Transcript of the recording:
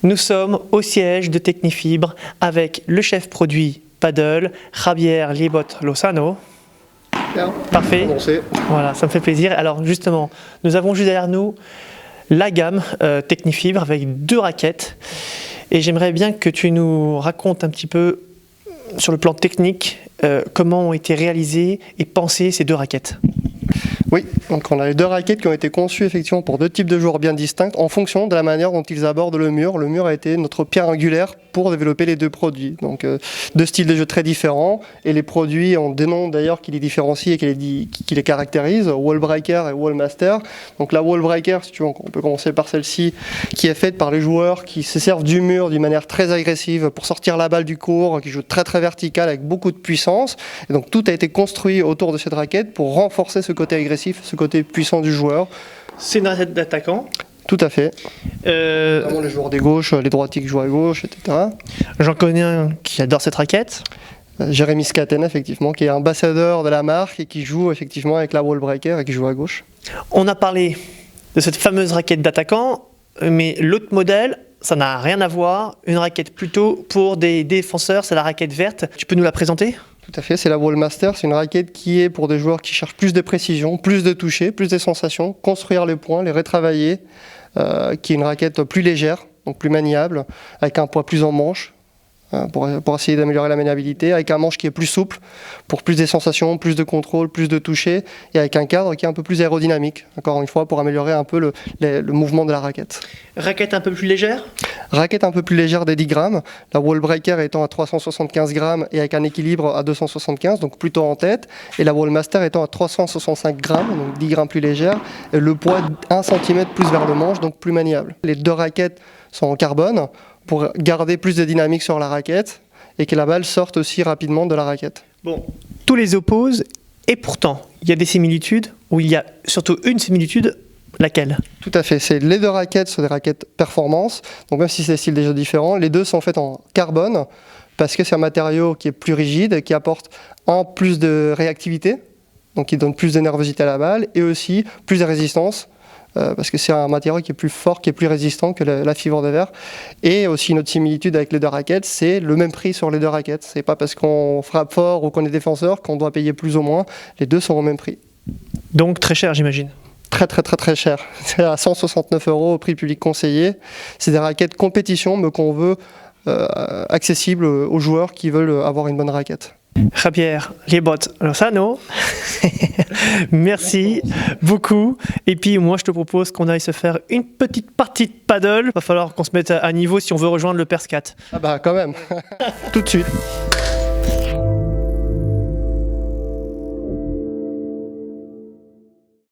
Nous sommes au siège de Technifibre avec le chef produit paddle, Javier Libot Lozano. Bien. Parfait. Voilà, ça me fait plaisir. Alors justement, nous avons juste derrière nous la gamme Technifibre avec 2 raquettes. Et j'aimerais bien que tu nous racontes un petit peu sur le plan technique comment ont été réalisées et pensées ces 2 raquettes. Oui, donc on a les 2 raquettes qui ont été conçues effectivement pour 2 types de joueurs bien distincts en fonction de la manière dont ils abordent le mur. Le mur a été notre pierre angulaire pour développer les 2 produits. Donc 2 styles de jeu très différents et les produits ont des noms d'ailleurs qui les différencient et qui les caractérisent, Wall Breaker et Wall Master. Donc la Wall Breaker, si tu veux, on peut commencer par celle-ci, qui est faite par les joueurs qui se servent du mur d'une manière très agressive pour sortir la balle du court, qui joue très très vertical avec beaucoup de puissance. Et donc tout a été construit autour de cette raquette pour renforcer ce côté agressif, ce côté puissant du joueur. C'est une raquette d'attaquant. Tout à fait. Vraiment les joueurs des gauches, les droitiers qui jouent à gauche, etc. J'en connais un qui adore cette raquette. Jérémy Scaten, effectivement, qui est ambassadeur de la marque et qui joue effectivement avec la Wall Breaker et qui joue à gauche. On a parlé de cette fameuse raquette d'attaquant, mais l'autre modèle, ça n'a rien à voir. Une raquette plutôt pour des défenseurs, c'est la raquette verte. Tu peux nous la présenter ? Tout à fait, c'est la Wall Master, c'est une raquette qui est pour des joueurs qui cherchent plus de précision, plus de toucher, plus de sensations, construire les points, les retravailler, qui est une raquette plus légère, donc plus maniable, avec un poids plus en manche, pour essayer d'améliorer la maniabilité, avec un manche qui est plus souple, pour plus de sensations, plus de contrôle, plus de toucher, et avec un cadre qui est un peu plus aérodynamique, encore une fois, pour améliorer un peu le mouvement de la raquette. Raquette un peu plus légère ? Raquette un peu plus légère des 10 grammes, la Wall Breaker étant à 375 grammes et avec un équilibre à 275, donc plutôt en tête, et la Wall Master étant à 365 grammes, donc 10 grammes plus légère, et le poids 1 cm plus vers le manche, donc plus maniable. Les 2 raquettes sont en carbone pour garder plus de dynamique sur la raquette et que la balle sorte aussi rapidement de la raquette. Bon, tous les opposent et pourtant, il y a des similitudes, ou il y a surtout une similitude. Laquelle ? Tout à fait, les 2 raquettes sont des raquettes performance, donc même si c'est des styles déjà différents, les 2 sont faites en carbone, parce que c'est un matériau qui est plus rigide, qui apporte plus de réactivité, donc qui donne plus de nervosité à la balle, et aussi plus de résistance, parce que c'est un matériau qui est plus fort, qui est plus résistant que la fibre de verre. Et aussi une autre similitude avec les 2 raquettes, c'est le même prix sur les 2 raquettes. C'est pas parce qu'on frappe fort ou qu'on est défenseur qu'on doit payer plus ou moins, les 2 sont au même prix. Donc très cher, j'imagine. Très cher. C'est à 169 € au prix public conseillé. C'est des raquettes compétition, mais qu'on veut accessibles aux joueurs qui veulent avoir une bonne raquette. Javier Libot Lozano, merci beaucoup. Et puis moi je te propose qu'on aille se faire une petite partie de paddle. Va falloir qu'on se mette à niveau si on veut rejoindre le PERS 4. Ah bah quand même, tout de suite.